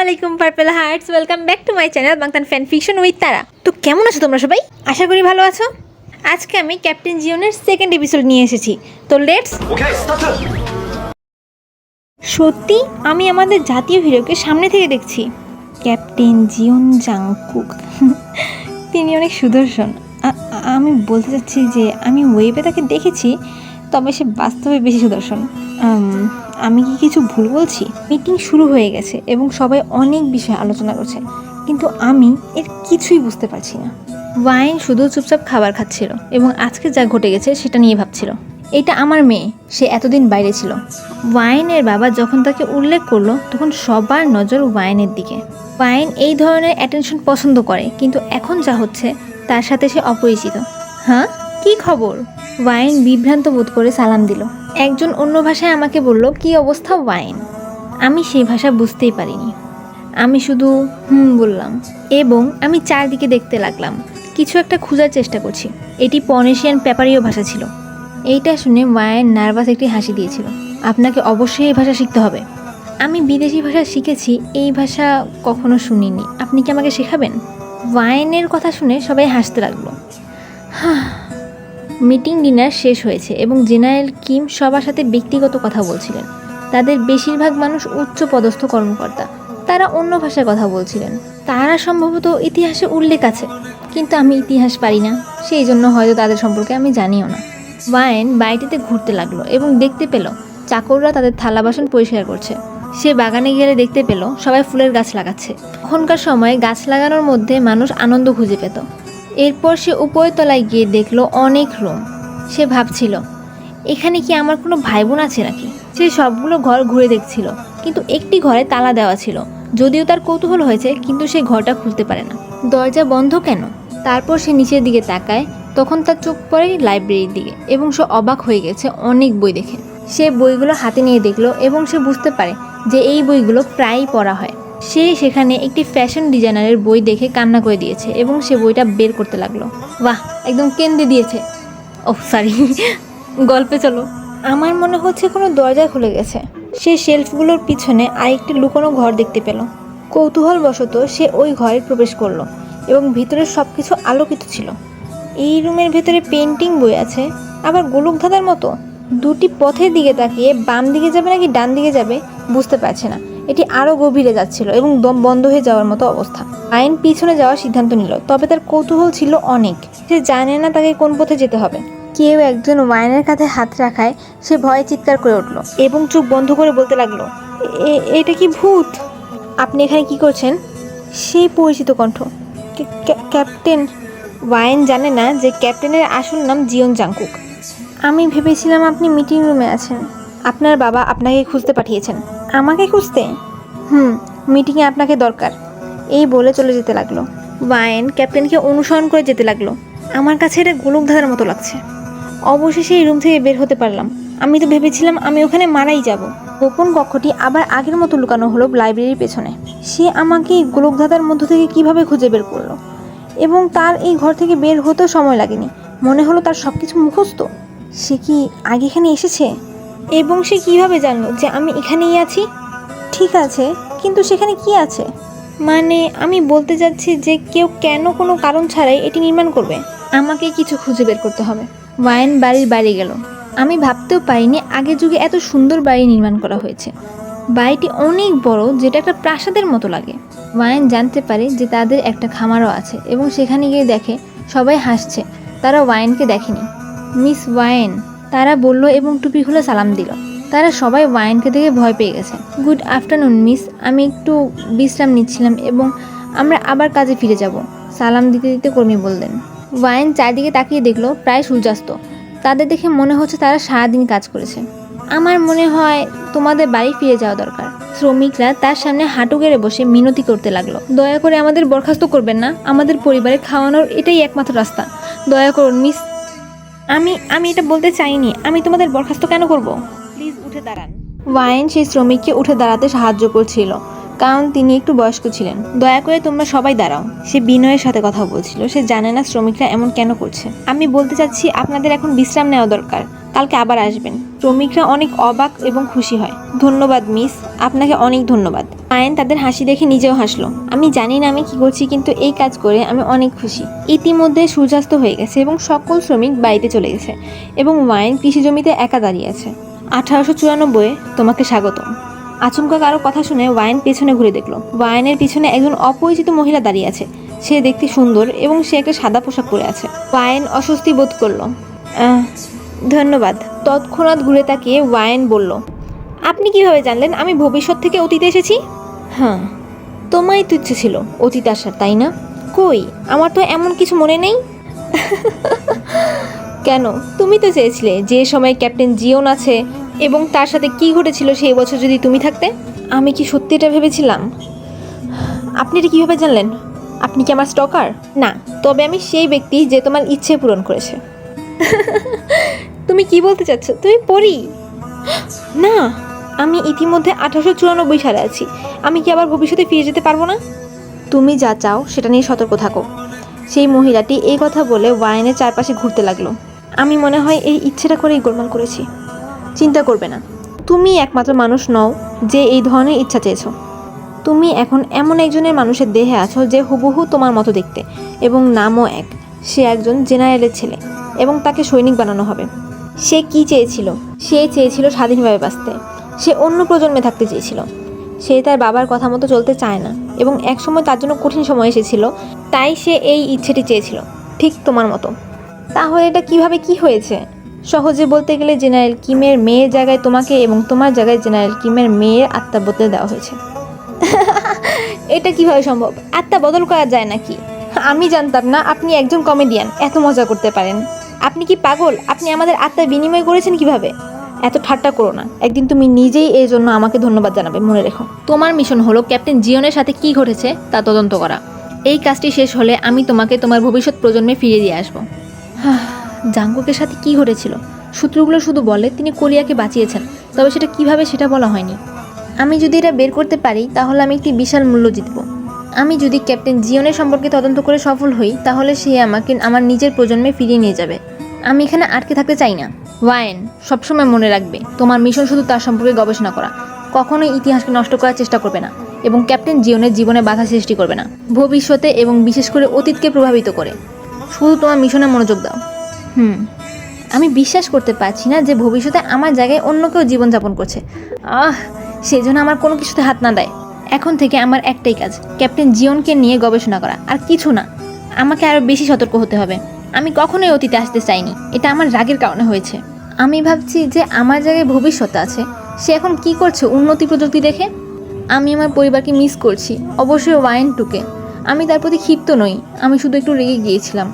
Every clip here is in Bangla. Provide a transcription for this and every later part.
আসসালামু আলাইকুম purple hearts, welcome back to my channel Bangtan fan fiction with Tara. তো কেমন আছো তোমরা সবাই? আশা করি ভালো আছো। আজকে আমি ক্যাপ্টেন জিওনের সেকেন্ড এপিসোড নিয়ে এসেছি। তো লেটস সত্যি আমি আমাদের জাতীয় হিরোকে সামনে থেকে দেখছি, ক্যাপ্টেন জিওন জাংকুক। তিনি অনেক সুদর্শন। আমি বলতে চাচ্ছি যে আমি ওয়েবে তাকে দেখেছি, তবে সে বাস্তবে বেশি সুদর্শন। আমি কি কিছু ভুল বলছি? মিটিং শুরু হয়ে গেছে এবং সবাই অনেক বিষয়ে আলোচনা করছে, কিন্তু আমি এর কিছুই বুঝতে পারছি না। ওয়াইন শুধু চুপচাপ খাবার খাচ্ছিল এবং আজকে যা ঘটে গেছে সেটা নিয়ে ভাবছিল। এটা আমার মেয়ে, সে এতদিন বাইরে ছিল। ওয়াইনের বাবা যখন তাকে উল্লেখ করলো তখন সবার নজর ওয়াইনের দিকে। ওয়াইন এই ধরনের অ্যাটেনশন পছন্দ করে, কিন্তু এখন যা হচ্ছে তার সাথে সে অপরিচিত। হ্যাঁ, কি খবর? ওয়াইন বিভ্রান্ত বোধ করে সালাম দিল। একজন অন্য ভাষায় আমাকে বলল, কি অবস্থা ওয়াইন? আমি সেই ভাষা বুঝতেই পারিনি। আমি শুধু বললাম এবং আমি চারদিকে দেখতে লাগলাম, কিছু একটা খোঁজার চেষ্টা করছি। এটি পনেশিয়ান পেপারীয় ভাষা ছিল। এইটা শুনে ওয়াইন নার্ভাস একটি হাসি দিয়েছিল। আপনাকে অবশ্যই এই ভাষা শিখতে হবে। আমি বিদেশি ভাষা শিখেছি, এই ভাষা কখনো শুনিনি। আপনি কি আমাকে শেখাবেন? ওয়াইনের কথা শুনে সবাই হাসতে লাগলো। মিটিং ডিনার শেষ হয়েছে এবং জেনারেল কিম সবার সাথে ব্যক্তিগত কথা বলছিলেন। তাদের বেশিরভাগ মানুষ উচ্চ পদস্থ কর্মকর্তা। তারা অন্য ভাষায় কথা বলছিলেন। তারা সম্ভবত ইতিহাসে উল্লেখ আছে, কিন্তু আমি ইতিহাস পারি না, সেই জন্য হয়তো তাদের সম্পর্কে আমি জানিও না। ওয়াইন বাড়িটিতে ঘুরতে লাগলো এবং দেখতে পেল চাকররা তাদের থালা বাসন পরিষ্কার করছে। সে বাগানে গেলে দেখতে পেল সবাই ফুলের গাছ লাগাচ্ছে। তখনকার সময় গাছ লাগানোর মধ্যে মানুষ আনন্দ খুঁজে পেত। এরপর সে উপরতলায় গিয়ে দেখলো অনেক রুম। সে ভাবছিল, এখানে কি আমার কোনো ভাই বোন আছে নাকি? সে সবগুলো ঘর ঘুরে দেখছিল, কিন্তু একটি ঘরে তালা দেওয়া ছিল। যদিও তার কৌতূহল হয়েছে, কিন্তু সে ঘরটা খুলতে পারে না। দরজা বন্ধ কেন? তারপর সে নিচের দিকে তাকায়, তখন তার চোখ পড়ে লাইব্রেরির দিকে এবং সে অবাক হয়ে গেছে অনেক বই দেখে। সে বইগুলো হাতে নিয়ে দেখলো এবং সে বুঝতে পারে যে এই বইগুলো প্রায়ই পড়া হয়। সে সেখানে একটি ফ্যাশন ডিজাইনারের বই দেখে কান্না করে দিয়েছে এবং সে বইটা বের করতে লাগলো। বাহ, একদম কেন্দ্রে দিয়েছে। ওহ সরি, গল্পে চলো। আমার মনে হচ্ছে কোনো দরজা খুলে গেছে। সে শেলফগুলোর পিছনে আরেকটি লুকোনো ঘর দেখতে পেল। কৌতূহলবশত সে ওই ঘরে প্রবেশ করলো এবং ভিতরে সব কিছু আলোকিত ছিল। এই রুমের ভেতরে পেন্টিং বই আছে, আবার গোলক ধাঁধার মতো। দুটি পথের দিকে তাকিয়ে বাম দিকে যাবে নাকি ডান দিকে যাবে বুঝতে পারছে না। এটি আরও গভীরে যাচ্ছিল এবং দম বন্ধ হয়ে যাওয়ার মতো অবস্থা। আইন পিছনে যাওয়ার সিদ্ধান্ত নিল, তবে তার কৌতূহল ছিল অনেক। সে জানে না তাকে কোন পথে যেতে হবে। কেউ একজন ওয়াইনের কাঁধে হাত রাখায় সে ভয়ে চিৎকার করে উঠল এবং চোখ বন্ধ করে বলতে লাগলো, এটা কি ভূত? আপনি এখানে কি করছেন? সেই পরিচিত কণ্ঠ, ক্যাপ্টেন। ওয়াইন জানে না যে ক্যাপ্টেনের আসল নাম জিওন জাংকুক। আমি ভেবেছিলাম আপনি মিটিং রুমে আছেন। আপনার বাবা আপনাকে খুঁজতে পাঠিয়েছেন। আমাকে খুঁজতে? মিটিংয়ে আপনাকে দরকার, এই বলে চলে যেতে লাগলো। ওয়াইন ক্যাপ্টেনকে অনুসরণ করে যেতে লাগলো। আমার কাছে এটা গোলক ধাঁধার মতো লাগছে। অবশেষে এই রুম থেকে বের হতে পারলাম। আমি তো ভেবেছিলাম আমি ওখানে মারাই যাব। গোপন কক্ষটি আবার আগের মতো লুকানো হলো লাইব্রেরির পেছনে। সে আমাকে এই গোলক ধাঁধার মধ্য থেকে কিভাবে খুঁজে বের করলো, এবং তার এই ঘর থেকে বের হতেও সময় লাগেনি। মনে হলো তার সব কিছু মুখস্থ। সে কি আগে এখানে এসেছে? এবং সে কিভাবে জানলো যে আমি এখানেই আছি? ঠিক আছে, কিন্তু সেখানে কি আছে? মানে আমি বলতে চাচ্ছি যে কেউ কেন কোনো কারণ ছাড়াই এটি নির্মাণ করবে? আমাকে কিছু খুঁজে বের করতে হবে। ওয়াইন বাড়ির বাইরে গেল। আমি ভাবতেও পারিনি আগের যুগে এত সুন্দর বাড়ি নির্মাণ করা হয়েছে। বাড়িটি অনেক বড়, যেটা একটা প্রাসাদের মতো লাগে। ওয়াইন জানতে পারে যে তাদের একটা খামারও আছে এবং সেখানে গিয়ে দেখে সবাই হাসছে। তারা ওয়াইনকে দেখেনি। মিস ওয়াইন, তারা বলল এবং টুপি খুলে সালাম দিল। তারা সবাই ওয়াইনকে দেখে ভয় পেয়ে গেছে। গুড আফটারনুন মিস, আমি একটু বিশ্রাম নিচ্ছিলাম এবং আমরা আবার কাজে ফিরে যাব, সালাম দিতে দিতে কর্মী বললেন। ওয়াইন চারদিকে তাকিয়ে দেখলো প্রায় সূর্যাস্ত। তাদের দেখে মনে হচ্ছে তারা সারাদিন কাজ করেছে। আমার মনে হয় তোমাদের বাড়ি ফিরে যাওয়া দরকার। শ্রমিকরা তার সামনে হাঁটু গেড়ে বসে মিনতি করতে লাগলো, দয়া করে আমাদের বরখাস্ত করবেন না। আমাদের পরিবারে খাওয়ানোর এটাই একমাত্র রাস্তা। দয়া করুন মিস। আমি এটা বলতে চাইনি। আমি তোমাদের বরখাস্ত কেন করব? প্লিজ উঠে দাঁড়ান। ওয়াইন সেই শ্রমিককে উঠে দাঁড়াতে সাহায্য করছিল, কারণ তিনি একটু বয়স্ক ছিলেন। দয়া করে তোমরা সবাই দাঁড়াও। সে বিনয়ের সাথে কথা বলছিল। সে জানে না শ্রমিকরা এমন কেন করছে। আমি বলতে চাচ্ছি আপনাদের এখন বিশ্রাম নেওয়া দরকার, কালকে আবার আসবেন। শ্রমিকরা অনেক অবাক এবং খুশি হয়। ধন্যবাদ মিস, আপনাকে অনেক ধন্যবাদ। আয়ন তাদের হাসি দেখে নিজেও হাসলো। আমি জানি না আমি কি করছি, কিন্তু এই কাজ করে আমি অনেক খুশি। ইতিমধ্যে সূর্যাস্ত হয়ে গেছে এবং সকল শ্রমিক বাড়িতে চলে গেছে এবং ওয়াইন কৃষি জমিতে একা দাঁড়িয়ে আছে। 1894 তোমাকে স্বাগতম। আচমকা কারো কথা শুনে ওয়াইন পেছনে ঘুরে দেখলো। ওয়াইনের পিছনে একজন অপরিচিত মহিলা দাঁড়িয়ে আছে। সে দেখতে সুন্দর এবং সে একটা সাদা পোশাক পরে আছে। ওয়াইন অস্বস্তি বোধ করলো। ধন্যবাদ। তৎক্ষণাৎ ঘুরে তাকিয়ে ওয়াইন বলল, আপনি কিভাবে জানলেন আমি ভবিষ্যৎ থেকে অতীতে এসেছি? হ্যাঁ, তোমারই তো ইচ্ছে ছিল অতীতে আসার, তাই না? কই, আমার তো এমন কিছু মনে নেই। কেন, তুমি তো চেয়েছিলে যে সময় ক্যাপ্টেন জিওন আছে এবং তার সাথে কি ঘটেছিল সেই বছর যদি তুমি থাকতে। আমি কি সত্যি এটা ভেবেছিলাম? আপনি এটা কীভাবে জানলেন? আপনি কি আমার স্টকার? না, তবে আমি সেই ব্যক্তি যে তোমার ইচ্ছে পূরণ করেছে। তুমি কি বলতে চাচ্ছ? তুমি পড়ি? না, আমি ইতিমধ্যে 1894 সালে আছি। আমি কি আবার ভবিষ্যতে ফিরে যেতে পারবো না? তুমি যা চাও সেটা নিয়ে সতর্ক থাকো। সেই মহিলাটি এই কথা বলে ওয়াইনের চারপাশে ঘুরতে লাগলো। আমি মনে হয় এই ইচ্ছেটা করেই গোলমাল করেছি। চিন্তা করবে না, তুমি একমাত্র মানুষ নও যে এই ধরনের ইচ্ছা চেয়েছো। তুমি এখন এমন একজনের মানুষের দেহে আছো যে হুবহু তোমার মতো দেখতে এবং নামও এক। সে একজন জেনারেলের ছেলে এবং তাকে সৈনিক বানানো হবে। সে কি চেয়েছিল? সে চেয়েছিল স্বাধীনভাবে বাঁচতে। সে অন্য প্রজন্মে থাকতে চেয়েছিল। সে তার বাবার কথা মতো চলতে চায় না এবং একসময় তার জন্য কঠিন সময় এসেছিল, তাই সে এই ইচ্ছেটি চেয়েছিল, ঠিক তোমার মতো। তাহলে এটা কিভাবে কি হয়েছে? সহজে বলতে গেলে জেনারেল কিমের মেয়ের জায়গায় তোমাকে এবং তোমার জায়গায় জেনারেল কিমের মেয়ের আত্মা বদলে দেওয়া হয়েছে। এটা কিভাবে সম্ভব? আত্মা বদল করা যায় নাকি? আমি জানতাম না আপনি একজন কমেডিয়ান, এত মজা করতে পারেন। আপনি কি পাগল? আপনি আমাদের আত্মার বিনিময় করেছেন কিভাবে? এত ঠাট্টা করো না। একদিন তুমি নিজেই এই জন্য আমাকে ধন্যবাদ জানাবে, মনে রেখো। তোমার মিশন হলো ক্যাপ্টেন জিওনের সাথে কি ঘটেছে তা তদন্ত করা। এই কাজটি শেষ হলে আমি তোমাকে তোমার ভবিষ্যৎ প্রজন্মে ফিরিয়ে দিয়ে আসবো। জাঙ্কুকের সাথে কি ঘটেছিল? সূত্রগুলো শুধু বলে তিনি কোরিয়াকে বাঁচিয়েছেন, তবে সেটা কিভাবে সেটা বলা হয়নি। আমি যদি এটা বের করতে পারি তাহলে আমি একটি বিশাল মূল্য জিতব। আমি যদি ক্যাপ্টেন জিওনের সম্পর্কে তদন্ত করে সফল হই তাহলে সে আমাকে আমার নিজের প্রজন্মে ফিরিয়ে নিয়ে যাবে। আমি এখানে আটকে থাকতে চাই না। ওয়াইন, সবসময় মনে রাখবে তোমার মিশন শুধু তার সম্পর্কে গবেষণা করা। কখনোই ইতিহাসকে নষ্ট করার চেষ্টা করবে না এবং ক্যাপ্টেন জিওনের জীবনে বাধা সৃষ্টি করবে না, ভবিষ্যতে এবং বিশেষ করে অতীতকে প্রভাবিত করে। শুধু তোমার মিশনে মনোযোগ দাও। আমি বিশ্বাস করতে পারছি না যে ভবিষ্যতে আমার জায়গায় অন্য কেউ জীবনযাপন করছে। সেজন্য আমার কোনো কিছুতে হাত না দেয়। এখন থেকে আমার একটাই কাজ, ক্যাপ্টেন জিওনকে নিয়ে গবেষণা করা, আর কিছু না। আমাকে আরও বেশি সতর্ক হতে হবে। আমি কখনোই অতীতে আসতে চাইনি, এটা আমার রাগের কারণে হয়েছে। আমি ভাবছি যে আমার জায়গায় ভবিষ্যৎ আছে, সে এখন কি করছে উন্নতি প্রযুক্তি দেখে। আমি আমার পরিবারকে মিস করছি, অবশ্যই ওয়াইন টুকে। আমি তার প্রতি ক্ষিপ্ত নই, আমি শুধু একটু রেগে গিয়েছিলাম।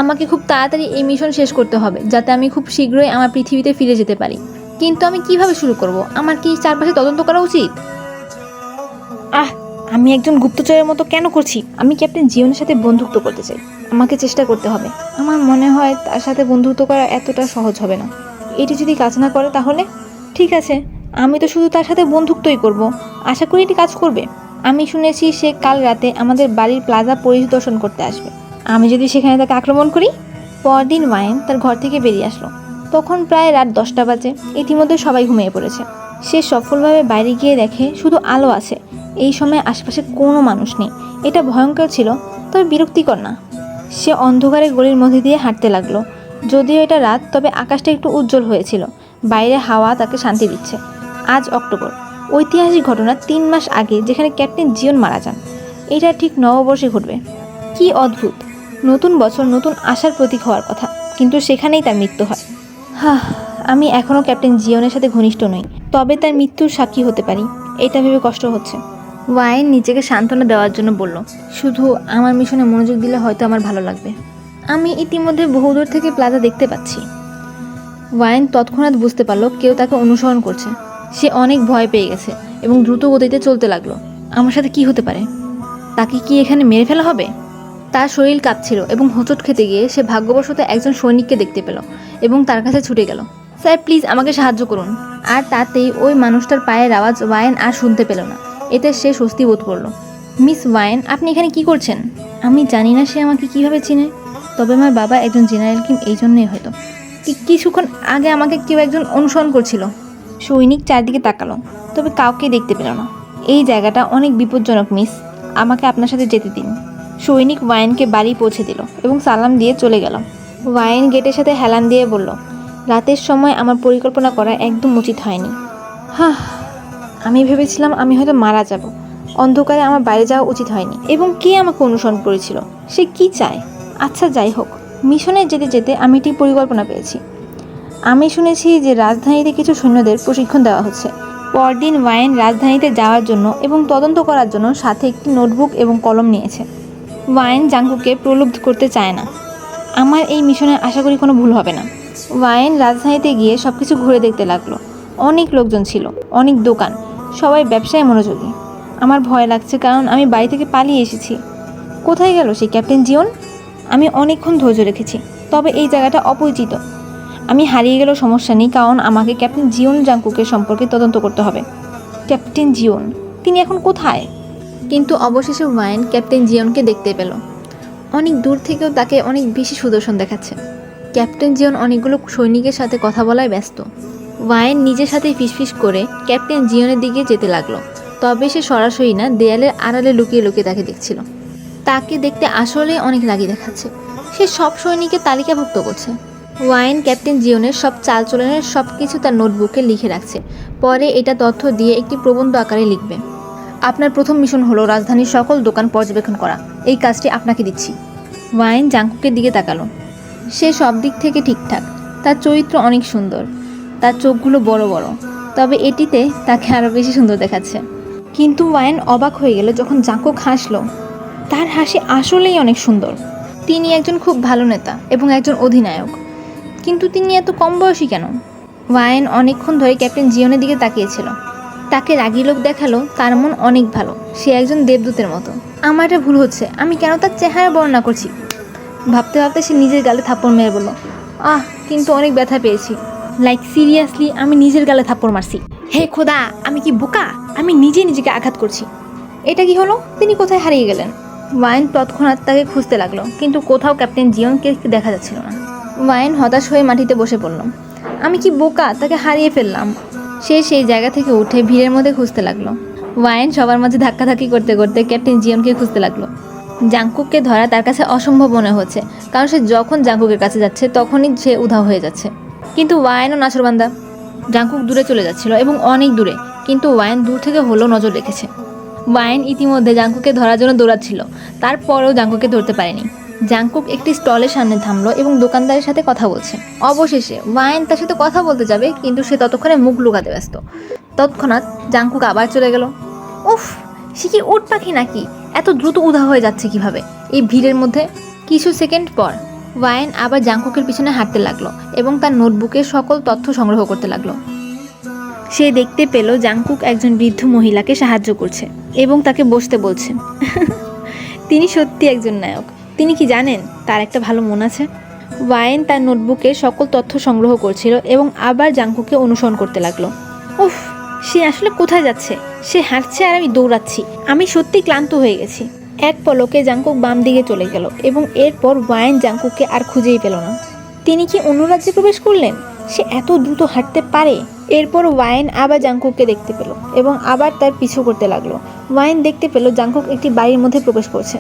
আমাকে খুব তাড়াতাড়ি এই মিশন শেষ করতে হবে যাতে আমি খুব শীঘ্রই আমার পৃথিবীতে ফিরে যেতে পারি। কিন্তু আমি কিভাবে শুরু করব? আমার কি চারপাশে তদন্ত করা উচিত? আমি একজন গুপ্তচরের মতো কেন করছি? আমি ক্যাপ্টেন জিওনের সাথে বন্ধুত্ব করতে চাই। আমাকে চেষ্টা করতে হবে। আমার মনে হয় তার সাথে বন্ধুত্ব করা এতটা সহজ হবে না। এটি যদি কাজ না করে তাহলে? ঠিক আছে, আমি তো শুধু তার সাথে বন্ধুত্বই করব। আশা করি এটি কাজ করবে। আমি শুনেছি সে কাল রাতে আমাদের বাড়ির প্লাজা পরিদর্শন করতে আসবে। আমি যদি সেখানে তাকে আক্রমণ করি? পরদিন ওয়াইন তার ঘর থেকে বেরিয়ে আসলো। তখন প্রায় রাত 10টা বাজে। ইতিমধ্যে সবাই ঘুমিয়ে পড়েছে। সে সফলভাবে বাইরে গিয়ে দেখে শুধু আলো আছে। এই সময় আশপাশে কোনো মানুষ নেই। এটা ভয়ঙ্কর ছিল, তবে বিরক্তিকর না। সে অন্ধকারে গলির মধ্যে দিয়ে হাঁটতে লাগলো। যদিও এটা রাত, তবে আকাশটা একটু উজ্জ্বল হয়েছিল। বাইরে হাওয়া তাকে শান্তি দিচ্ছে। আজ অক্টোবর, ঐতিহাসিক ঘটনা 3 মাস আগে যেখানে ক্যাপ্টেন জিওন মারা যান। এটা ঠিক নববর্ষে ঘটবে। কি অদ্ভুত! নতুন বছর নতুন আশার প্রতীক হওয়ার কথা, কিন্তু সেখানেই তার মৃত্যু হয়। আমি এখনও ক্যাপ্টেন জিওনের সাথে ঘনিষ্ঠ নই, তবে তার মৃত্যুর সাক্ষী হতে পারি। এটা ভেবে কষ্ট হচ্ছে। ওয়াইন নিজেকে সান্ত্বনা দেওয়ার জন্য বলল, শুধু আমার মিশনে মনোযোগ দিলে হয়তো আমার ভালো লাগবে। আমি ইতিমধ্যে বহুদূর থেকে প্লাজা দেখতে পাচ্ছি। ওয়াইন তৎক্ষণাৎ বুঝতে পারল কেউ তাকে অনুসরণ করছে। সে অনেক ভয় পেয়ে গেছে এবং দ্রুত গতিতে চলতে লাগলো। আমার সাথে কি হতে পারে? তাকে কি এখানে মেরে ফেলা হবে? তার শরীর কাঁপছিল এবং হোঁচট খেতে গিয়ে সে ভাগ্যবশত একজন সৈনিককে দেখতে পেল এবং তার কাছে ছুটে গেল। স্যার, প্লিজ আমাকে সাহায্য করুন। আর তাতেই ওই মানুষটার পায়ের আওয়াজ ওয়াইন আর শুনতে পেল না। এতে সে স্বস্তি বোধ করল। মিস ওয়াইন, আপনি এখানে কি করছেন? আমি জানি না সে আমাকে কিভাবে চিনে, তবে আমার বাবা একজন জেনারেল কিম, এই জন্যই হয়তো। কিছুক্ষণ আগে আমাকে কেউ একজন অনুসরণ করছিল। সৈনিক চারদিকে তাকালো, তবে কাউকে দেখতে পেল না। এই জায়গাটা অনেক বিপজ্জনক মিস, আমাকে আপনার সাথে যেতে দিন। সৈনিক ওয়াইনকে বাড়ি পৌঁছে দিল এবং সালাম দিয়ে চলে গেল। ওয়াইন গেটের সাথে হেলান দিয়ে বলল, রাতের সময় আমার পরিকল্পনা করা একদম উচিত হয়নি। আমি ভেবেছিলাম আমি হয়তো মারা যাব। অন্ধকারে আমার বাইরে যাওয়া উচিত হয়নি। এবং কে আমাকে অনুসরণ করেছিল? সে কি চায়? আচ্ছা যাই হোক, মিশনে যেতে যেতে আমি একটি পরিকল্পনা পেয়েছি। আমি শুনেছি যে রাজধানীতে কিছু সৈন্যদের প্রশিক্ষণ দেওয়া হচ্ছে। পরদিন ওয়াইন রাজধানীতে যাওয়ার জন্য এবং তদন্ত করার জন্য সাথে একটি নোটবুক এবং কলম নিয়েছে। ওয়াইন জাঙ্কুকে প্রলুব্ধ করতে চায় না। আমার এই মিশনে আশা করি কোনো ভুল হবে না। ওয়াইন রাজধানীতে গিয়ে সব কিছু ঘুরে দেখতে লাগলো। অনেক লোকজন ছিল, অনেক দোকান, সবাই ব্যবসায় মনোযোগী। আমার ভয় লাগছে কারণ আমি বাড়ি থেকে পালিয়ে এসেছি। কোথায় গেল সেই ক্যাপ্টেন জিওন? আমি অনেকক্ষণ ধৈর্য রেখেছি, তবে এই জায়গাটা অপরিচিত। আমি হারিয়ে গেলেও সমস্যা নেই, কারণ আমাকে ক্যাপ্টেন জিওন জাঙ্কুকের সম্পর্কে তদন্ত করতে হবে। ক্যাপ্টেন জিওন, তিনি এখন কোথায়? কিন্তু অবশেষে ওয়াইন ক্যাপ্টেন জিওনকে দেখতে পেল। অনেক দূর থেকেও তাকে অনেক বেশি সুদর্শন দেখাচ্ছে। ক্যাপ্টেন জিওন অনেকগুলো সৈনিকের সাথে কথা বলায় ব্যস্ত। ওয়াইন নিজের সাথেই ফিসফিস করে ক্যাপ্টেন জিওনের দিকে যেতে লাগলো। তবে সে সরাসরি না, দেয়ালের আড়ালে লুকিয়ে লুকিয়ে তাকে দেখছিল। তাকে দেখতে আসলে অনেক রাগী দেখাচ্ছে। সে সব সৈনিকের তালিকাভুক্ত করছে। ওয়াইন ক্যাপ্টেন জিওনের সব চালচলনের সব কিছু তার নোটবুকে লিখে রাখছে। পরে এটা তথ্য দিয়ে একটি প্রবন্ধ আকারে লিখবে। আপনার প্রথম মিশন হলো রাজধানীর সকল দোকান পর্যবেক্ষণ করা। এই কাজটি আপনাকে দিচ্ছি। ওয়াইন জাঙ্কুকের দিকে তাকালো। সে সব দিক থেকে ঠিকঠাক। তার চরিত্র অনেক সুন্দর, তার চোখগুলো বড় বড়, তবে এটিতে তাকে আরও বেশি সুন্দর দেখাচ্ছে। কিন্তু ওয়াইন অবাক হয়ে গেল যখন জাঙ্কুক হাসলো। তার হাসি আসলেই অনেক সুন্দর। তিনি একজন খুব ভালো নেতা এবং একজন অধিনায়ক, কিন্তু তিনি এত কম বয়সী কেন? ওয়াইন অনেকক্ষণ ধরে ক্যাপ্টেন জিওনের দিকে তাকিয়েছিল। তাকে রাগী লোক দেখালো তার মন অনেক ভালো, সে একজন দেবদূতের মতো। আমার এটা ভুল হচ্ছে, আমি কেন তার চেহারা বর্ণনা করছি? ভাবতে ভাবতে সে নিজের গালে থাপ্পড় মেরে বলল, কিন্তু অনেক ব্যথা পেয়েছি। লাইক সিরিয়াসলি, আমি নিজের গালে থাপ্পড় মারছি। হে খোদা, আমি কি বোকা? আমি নিজেকে আঘাত করছি। এটা কি হলো? তিনি কোথায় হারিয়ে গেলেন? ওয়াইন তৎক্ষণাৎ তাকে খুঁজতে লাগলো, কিন্তু কোথাও ক্যাপ্টেন জিওনকে দেখা যাচ্ছিল না। ওয়াইন হতাশ হয়ে মাটিতে বসে পড়ল। আমি কি বোকা, তাকে হারিয়ে ফেললাম। সে সেই জায়গা থেকে উঠে ভিড়ের মধ্যে খুঁজতে লাগলো। ওয়াইন সবার মাঝে ধাক্কাধাক্কি করতে করতে ক্যাপ্টেন জিওনকে খুঁজতে লাগলো। জাঙ্কুককে ধরা তার কাছে অসম্ভব মনে হচ্ছে, কারণ সে যখন জাঙ্কুকের কাছে যাচ্ছে তখনই সে উধাও হয়ে যাচ্ছে। কিন্তু ওয়াইনও নাছোড়বান্দা। জাঙ্কুক দূরে চলে যাচ্ছিল এবং অনেক দূরে, কিন্তু ওয়াইন দূর থেকে হলেও নজর রেখেছে। ওয়াইন ইতিমধ্যে জাঙ্কুককে ধরার জন্য দৌড়াচ্ছিল, তারপরেও জাঙ্কুককে ধরতে পারেনি। জাঙ্কুক একটি স্টলের সামনে থামলো এবং দোকানদারের সাথে কথা বলছে। অবশেষে ওয়াইন তার সাথে কথা বলতে যাবে, কিন্তু সে ততক্ষণে মুখ লুকাতে ব্যস্ত। তৎক্ষণাৎ জাঙ্কুক আবার চলে গেল। উফ, সে কি উট পাখি নাকি? এত দ্রুত উধাও হয়ে যাচ্ছে কিভাবে এই ভিড়ের মধ্যে? কিছু সেকেন্ড পর ওয়াইন আবার জাঙ্কুকের পিছনে হাঁটতে লাগলো এবং তার নোটবুকে সকল তথ্য সংগ্রহ করতে লাগলো। সে দেখতে পেল জাঙ্কুক একজন বৃদ্ধ মহিলাকে সাহায্য করছে এবং তাকে বসতে বলছে। তিনি সত্যি একজন নায়ক। তিনি কি জানেন তার একটা ভালো মন আছে? ওয়াইন তার নোটবুকে সকল তথ্য সংগ্রহ করছিল এবং আবার জাঙ্কুককে অনুসরণ করতে লাগলো। উফ, সে আসলে কোথায় যাচ্ছে? সে হাঁটছে আর আমি দৌড়াচ্ছি। আমি সত্যি ক্লান্ত হয়ে গেছি। এক পলকে জাঙ্কুক বাম দিকে চলে গেল এবং এরপর ওয়াইন জাঙ্কুককে আর খুঁজেই পেল না। তিনি কি অন্য রাজ্যে প্রবেশ করলেন? সে এত দ্রুত হাঁটতে পারে? এরপর ওয়াইন আবার জাঙ্কুককে দেখতে পেল এবং আবার তার পিছু করতে লাগলো। ওয়াইন দেখতে পেল জাঙ্কুক একটি বাড়ির মধ্যে প্রবেশ করছে।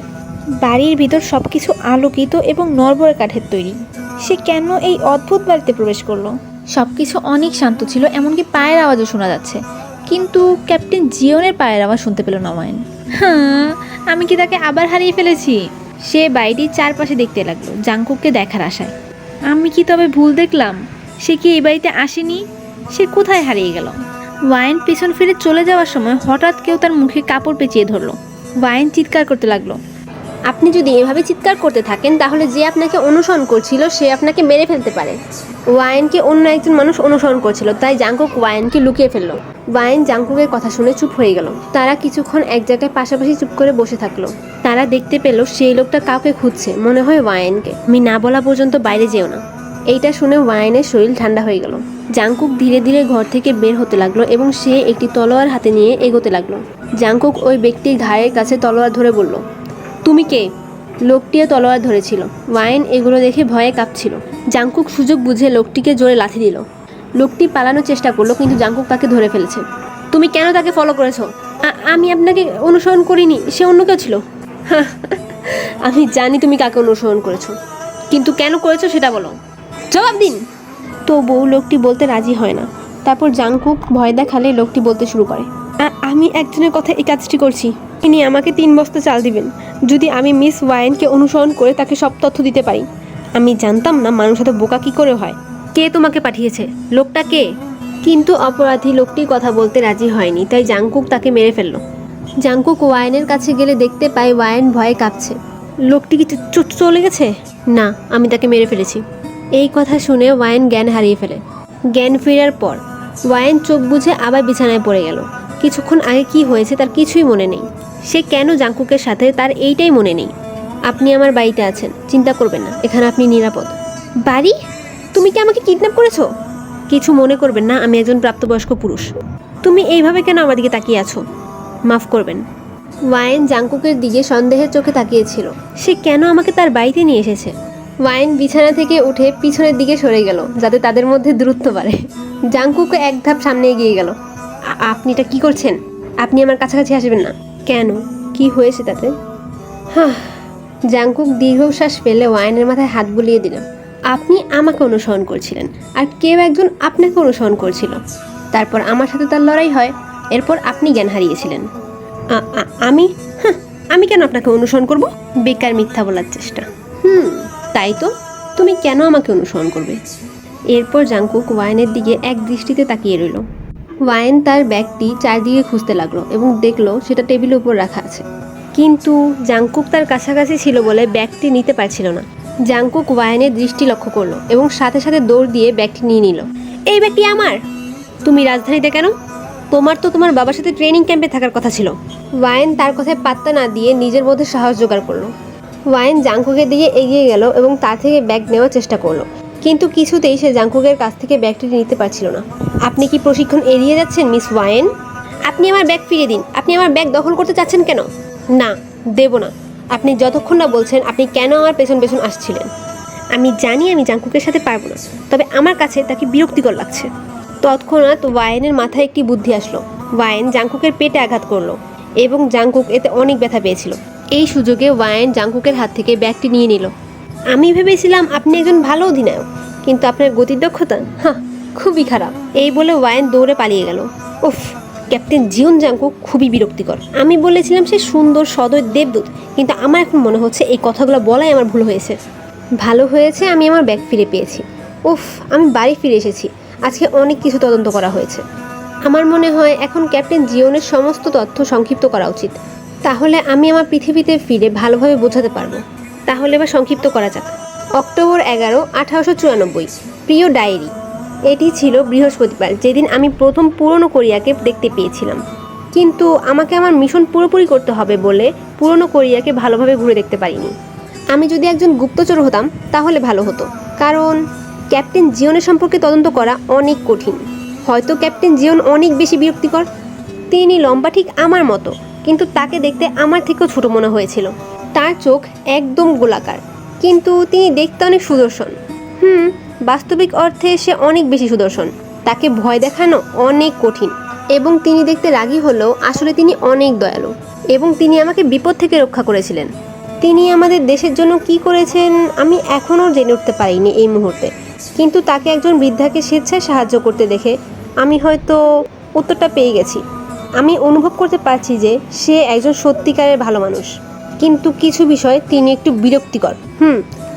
বাড়ির ভিতর সবকিছু আলোকিত এবং নড়বড়ে কাঠের তৈরি। সে কেন এই অদ্ভুত বাড়িতে প্রবেশ করলো? সবকিছু অনেক শান্ত ছিল, এমনকি পায়ের আওয়াজও শোনা যাচ্ছে, কিন্তু ক্যাপ্টেন জিওনের পায়ের আওয়াজ শুনতে পেল না ওয়াইন। আমি কি তাকে আবার হারিয়ে ফেলেছি? সে বাড়িটির চারপাশে দেখতে লাগলো জাঙ্কুককে দেখার আশায়। আমি কি তবে ভুল দেখলাম? সে কি এই বাড়িতে আসেনি? সে কোথায় হারিয়ে গেল? ওয়াইন পিছন ফিরে চলে যাওয়ার সময় হঠাৎ কেউ তার মুখে কাপড় পেঁচিয়ে ধরলো। ওয়াইন চিৎকার করতে লাগলো। আপনি যদি এভাবে চিৎকার করতে থাকেন তাহলে যে আপনাকে অনুসরণ করছিল সে আপনাকে মেরে ফেলতে পারে। ওয়াইনকে অন্য একজন মানুষ অনুসরণ করছিল, তাই জাঙ্কুক ওয়াইনকে লুকিয়ে ফেললো। ওয়াইন জাঙ্কুকের কথা শুনে চুপ হয়ে গেল। তারা কিছুক্ষণ এক জায়গায় পাশাপাশি চুপ করে বসে থাকলো। তারা দেখতে পেল সেই লোকটা কাউকে খুঁজছে, মনে হয় ওয়াইনকে। আমি না বলা পর্যন্ত বাইরে যেও না। এইটা শুনে ওয়াইনের শরীর ঠান্ডা হয়ে গেল। জাঙ্কুক ধীরে ধীরে ঘর থেকে বের হতে লাগলো এবং সে একটি তলোয়ার হাতে নিয়ে এগোতে লাগলো। জাঙ্কুক ওই ব্যক্তির ঘাড়ের কাছে তলোয়ার ধরে বলল, তুমি কে? লোকটিও তলোয়ার ধরেছিল। ওয়াইন এগুলো দেখে ভয়ে কাঁপছিল। জাঙ্কুক সুযোগ বুঝে লোকটিকে জোরে লাথি দিল। লোকটি পালানোর চেষ্টা করলো কিন্তু জাংকুক তাকে ধরে ফেলেছে। তুমি কেন তাকে ফলো করেছো? আমি আপনাকে অনুসরণ করিনি, সে অন্য কেউ ছিল। আমি জানি তুমি কাকে অনুসরণ করেছো, কিন্তু কেন করেছো সেটা বলো, জবাব দিন। তবুও লোকটি বলতে রাজি হয় না। তারপর জাংকুক ভয় দেখালে লোকটি বলতে শুরু করে, আমি একজনের কথা এই কাজটি করছি। তিনি আমাকে 3 বস্তা চাল দিবেন যদি আমি মিস ওয়াইনকে অনুসরণ করে তাকে সব তথ্য দিতে পারি। আমি জানতাম না মানুষ এত বোকা কী করে হয়। কে তোমাকে পাঠিয়েছে? লোকটা কে? কিন্তু অপরাধী লোকটি কথা বলতে রাজি হয়নি, তাই জাংকুক তাকে মেরে ফেলল। জাংকুক ওয়াইনের কাছে গেলে দেখতে পায় ওয়াইন ভয়ে কাঁপছে। লোকটি কি চলে গেছে? না, আমি তাকে মেরে ফেলেছি। এই কথা শুনে ওয়াইন জ্ঞান হারিয়ে ফেলে। জ্ঞান ফেরার পর ওয়াইন চোখ বুজে আবার বিছানায় পড়ে গেল। কিছুক্ষণ আগে কি হয়েছে তার কিছুই মনে নেই। সে কেন জাংকুকের সাথে তার এইটাই মনে নেই। আপনি আমার বাড়িতে আছেন, চিন্তা করবেন না, এখানে আপনি নিরাপদ। বাড়ি? তুমি কি আমাকে কিডন্যাপ করেছো? কিছু মনে করবেন না, আমি একজন প্রাপ্তবয়স্ক পুরুষ। তুমি এইভাবে কেন আমার দিকে তাকিয়ে আছো? মাফ করবেন। ওয়াইন জাংকুকের দিকে সন্দেহের চোখে তাকিয়েছিল। সে কেন আমাকে তার বাড়িতে নিয়ে এসেছে? ওয়াইন বিছানা থেকে উঠে পিছনের দিকে সরে গেল যাতে তাদের মধ্যে দূরত্ব বাড়ে। জাংকুক এক ধাপ সামনে এগিয়ে গেল। আপনি এটা কি করছেন? আপনি আমার কাছাকাছি আসবেন না। কেন? কি হয়েছে তাতে? জাংকুক দীর্ঘশ্বাস ফেলে ওয়াইনের মাথায় হাত বুলিয়ে দিল। আপনি আমাকে অনুসরণ করছিলেন, আর কেউ একজন আপনাকে অনুসরণ করছিল। তারপর আমার সাথে তার লড়াই হয়, এরপর আপনি জ্ঞান হারিয়েছিলেন। আমি কেন আপনাকে অনুসরণ করব? বেকার মিথ্যা বলার চেষ্টা। তাই তো, তুমি কেন আমাকে অনুসরণ করবে? এরপর জাংকুক ওয়াইনের দিকে এক দৃষ্টিতে তাকিয়ে রইল। ওয়াইন তার ব্যাগটি চারদিকে খুঁজতে লাগলো এবং দেখলো সেটা টেবিলের উপর রাখা আছে, কিন্তু জাংকুক তার কাছাকাছি ছিল বলে ব্যাগটি নিতে পারছিল না। জাংকুক ওয়াইনের দৃষ্টি লক্ষ্য করলো এবং সাথে সাথে দৌড় দিয়ে ব্যাগটি নিয়ে নিল। এই ব্যাগটি আমার। তুমি রাজধানীতে কেন? তোমার তো তোমার বাবার সাথে ট্রেনিং ক্যাম্পে থাকার কথা ছিল। ওয়াইন তার কথায় পাত্তা না দিয়ে নিজের মধ্যে সাহস জোগাড় করলো। ওয়াইন জাংকুকের দিকে এগিয়ে গেল এবং তার থেকে ব্যাগ নেওয়ার চেষ্টা করলো, কিন্তু কিছুতেই সে জাংকুকের কাছ থেকে ব্যাগটি নিতে পারছিল না। আপনি কি প্রশিক্ষণ এড়িয়ে যাচ্ছেন মিস ওয়াইন? আপনি আমার ব্যাগ ফিরিয়ে দিন। আপনি আমার ব্যাগ দখল করতে চাচ্ছেন কেন? না, দেব না। আপনি যতক্ষণ না বলছেন আপনি কেন আমার পেছন পেছন আসছিলেন। আমি জানি আমি জাংকুকের সাথে পারবো না, তবে আমার কাছে তাকে বিরক্তিকর লাগছে। তৎক্ষণাৎ ওয়াইনের মাথায় একটি বুদ্ধি আসলো। ওয়াইন জাংকুকের পেটে আঘাত করলো এবং জাংকুক এতে অনেক ব্যথা পেয়েছিল। এই সুযোগে ওয়াইন জাংকুকের হাত থেকে ব্যাগটি নিয়ে নিল। আমি ভেবেছিলাম আপনি একজন ভালো অধিনায়ক, কিন্তু আপনার গতির দক্ষতা খুবই খারাপ। এই বলে ওয়াইন দৌড়ে পালিয়ে গেল। উফ, ক্যাপ্টেন জিওন জাংকুক খুবই বিরক্তিকর। আমি বলেছিলাম সে সুন্দর সদয় দেবদূত, কিন্তু আমার এখন মনে হচ্ছে এই কথাগুলো বলাই আমার ভুল হয়েছে। ভালো হয়েছে আমি আমার ব্যাগ ফিরে পেয়েছি। উফ, আমি বাড়ি ফিরে এসেছি। আজকে অনেক কিছু তদন্ত করা হয়েছে। আমার মনে হয় এখন ক্যাপ্টেন জিওনের সমস্ত তথ্য সংক্ষিপ্ত করা উচিত। তাহলে আমি আমার পৃথিবীতে ফিরে ভালোভাবে বোঝাতে পারবো। তাহলে এবার সংক্ষিপ্ত করা যাক। অক্টোবর 11, 1894। প্রিয় ডায়েরি, এটি ছিল বৃহস্পতিবার, যেদিন আমি প্রথম পুরনো কোরিয়াকে দেখতে পেয়েছিলাম। কিন্তু আমাকে আমার মিশন পুরোপুরি করতে হবে বলে পুরনো কোরিয়াকে ভালোভাবে ঘুরে দেখতে পারিনি। আমি যদি একজন গুপ্তচর হতাম তাহলে ভালো হতো, কারণ ক্যাপ্টেন জিওনের সম্পর্কে তদন্ত করা অনেক কঠিন। হয়তো ক্যাপ্টেন জিওন অনেক বেশি বিরক্তিকর। তিনি লম্বা ঠিক আমার মতো, কিন্তু তাকে দেখতে আমার থেকেও ছোট মনে হয়েছিল। তার চোখ একদম গোলাকার, কিন্তু তিনি দেখতে অনেক সুদর্শন। বাস্তবিক অর্থে সে অনেক বেশি সুদর্শন। তাকে ভয় দেখানো অনেক কঠিন, এবং তিনি দেখতে রাগী হলেও আসলে তিনি অনেক দয়ালু, এবং তিনি আমাকে বিপদ থেকে রক্ষা করেছিলেন। তিনি আমাদের দেশের জন্য কি করেছেন আমি এখনও জেনে উঠতে পারিনি এই মুহূর্তে, কিন্তু তাকে একজন বৃদ্ধাকে স্বেচ্ছায় সাহায্য করতে দেখে আমি হয়তো উত্তরটা পেয়ে গেছি। আমি অনুভব করতে পারছি যে সে একজন সত্যিকারের ভালো মানুষ, কিন্তু কিছু বিষয় তিনি একটু বিরক্তিকর।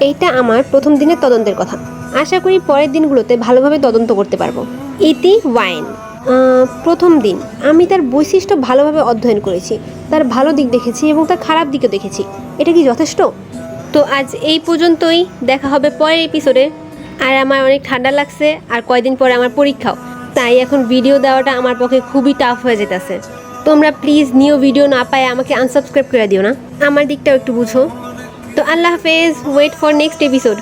এইটা আমার প্রথম দিনের তদন্তের কথা। আশা করি পরের দিনগুলোতে ভালোভাবে তদন্ত করতে পারবো। ইতি ওয়াইন। প্রথম দিন আমি তার বৈশিষ্ট্য ভালোভাবে অধ্যয়ন করেছি, তার ভালো দিক দেখেছি এবং তার খারাপ দিকও দেখেছি। এটা কি যথেষ্ট? তো আজ এই পর্যন্তই, দেখা হবে পরের এপিসোডে। আর আমার অনেক ঠান্ডা লাগছে, আর কয়দিন পরে আমার পরীক্ষাও, তাই এখন ভিডিও দেওয়াটা আমার পক্ষে খুবই টাফ হয়ে যেতেছে। তোমরা প্লিজ নিউ ভিডিও না পায় আমাকে আনসাবস্ক্রাইব করে দিও না, আমার দিকটাও একটু বুঝো। তো আল্লাহ হাফেজ, ওয়েট ফর নেক্সট এপিসোড।